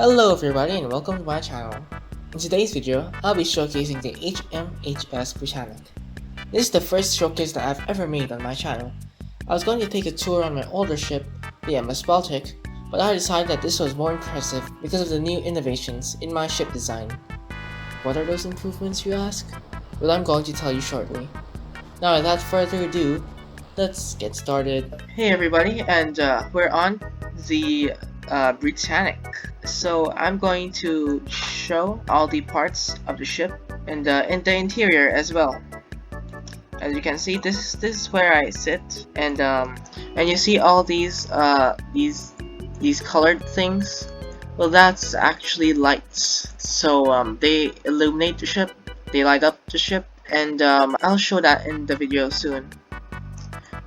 Hello everybody and welcome to my channel. In today's video, I'll be showcasing the HMHS Britannic. This is the first showcase that I've ever made on my channel. I was going to take a tour on my older ship, the MS Baltic, but I decided that this was more impressive because of the new innovations in my ship design. What are those improvements, you ask? Well, I'm going to tell you shortly. Now without further ado, let's get started. Hey everybody, and we're on the Britannic. So I'm going to show all the parts of the ship and in the interior as well. As you can see, this is where I sit, and you see all these colored things. Well, that's actually lights. So they illuminate the ship, they light up the ship, and I'll show that in the video soon.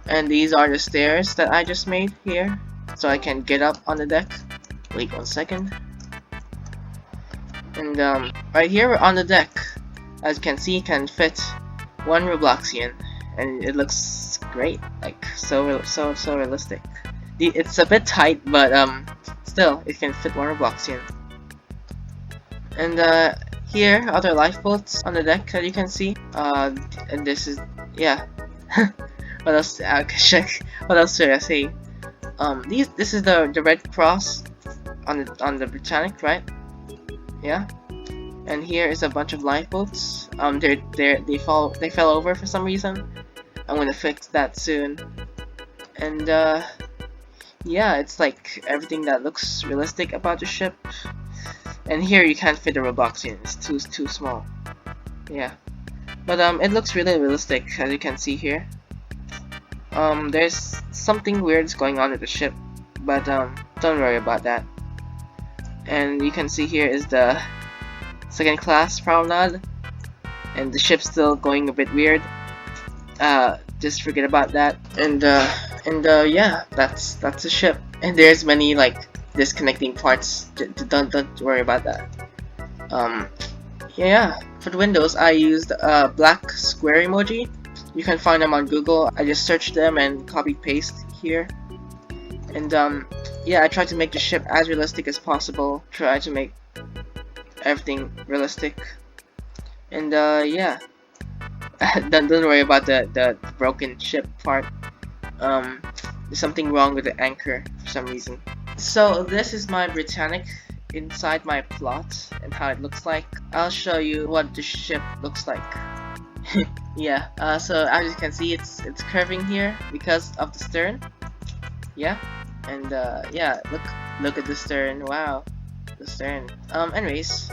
And these are the stairs that I just made here, so I can get up on the deck. Wait 1 second. And right here on the deck, as you can see, can fit one Robloxian, and it looks great, like so realistic. It's a bit tight, but still it can fit one Robloxian. And here other lifeboats on the deck that you can see. And this is what else? What else should I say? This is the Red Cross on the Britannic, right? Yeah. And here is a bunch of lifeboats. They fell over for some reason. I'm gonna fix that soon. And yeah, it's like everything that looks realistic about the ship. And here you can't fit a Robloxian. It's too small. Yeah. But it looks really realistic, as you can see here. There's something weird going on with the ship, but don't worry about that. And you can see here is the second class promenade, and the ship's still going a bit weird. Just forget about that. And yeah, that's the ship. And there's many like disconnecting parts. Don't worry about that. Yeah. For the windows, I used black square emoji. You can find them on Google. I just searched them and copy paste here. And yeah, I tried to make the ship as realistic as possible. Try to make everything realistic. And yeah, don't worry about the broken ship part. There's something wrong with the anchor for some reason. So this is my Britannic inside my plot and how it looks like. I'll show you what the ship looks like. Yeah, so as you can see, it's curving here because of the stern. Yeah, and yeah, look at the stern. Wow, the stern. Anyways,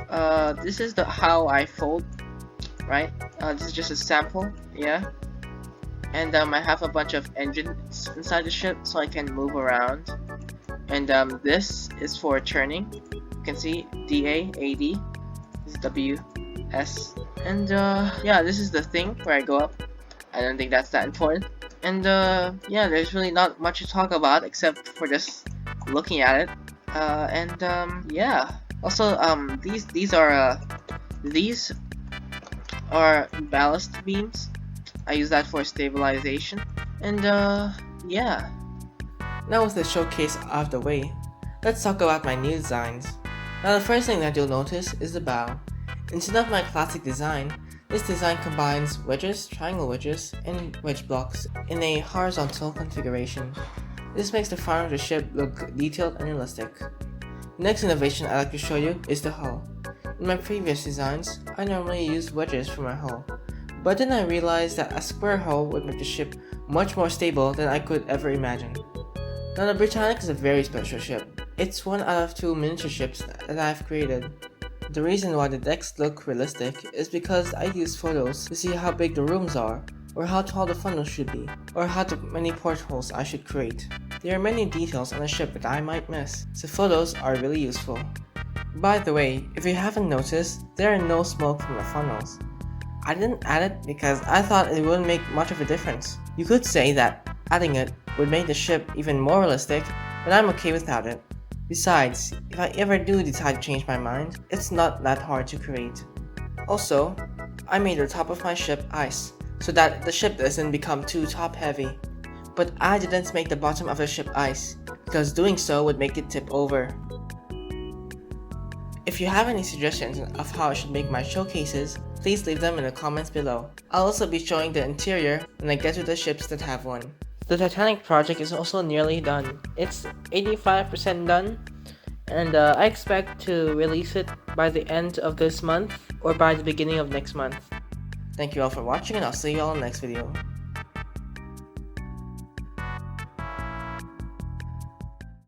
this is how I fold, right? This is just a sample. Yeah, and I have a bunch of engines inside the ship so I can move around. And this is for turning. You can see DA, AD, this is W, S. And yeah, this is the thing where I go up. I don't think that's that important. And yeah, there's really not much to talk about except for just looking at it. And yeah. Also, these are ballast beams. I use that for stabilization. And yeah. Now with the showcase out of the way, let's talk about my new designs. Now the first thing that you'll notice is the bow. Instead of my classic design, this design combines wedges, triangle wedges, and wedge blocks in a horizontal configuration. This makes the front of the ship look detailed and realistic. The next innovation I'd like to show you is the hull. In my previous designs, I normally used wedges for my hull, but then I realized that a square hull would make the ship much more stable than I could ever imagine. Now the Britannic is a very special ship. It's one out of 2 miniature ships that I've created. The reason why the decks look realistic is because I use photos to see how big the rooms are, or how tall the funnel should be, or how many portholes I should create. There are many details on the ship that I might miss, so photos are really useful. By the way, if you haven't noticed, there are no smoke from the funnels. I didn't add it because I thought it wouldn't make much of a difference. You could say that adding it would make the ship even more realistic, but I'm okay without it. Besides, if I ever do decide to change my mind, it's not that hard to create. Also, I made the top of my ship ice, so that the ship doesn't become too top heavy. But I didn't make the bottom of the ship ice, because doing so would make it tip over. If you have any suggestions of how I should make my showcases, please leave them in the comments below. I'll also be showing the interior when I get to the ships that have one. The Titanic project is also nearly done. It's 85% done, and I expect to release it by the end of this month or by the beginning of next month. Thank you all for watching, and I'll see you all in the next video.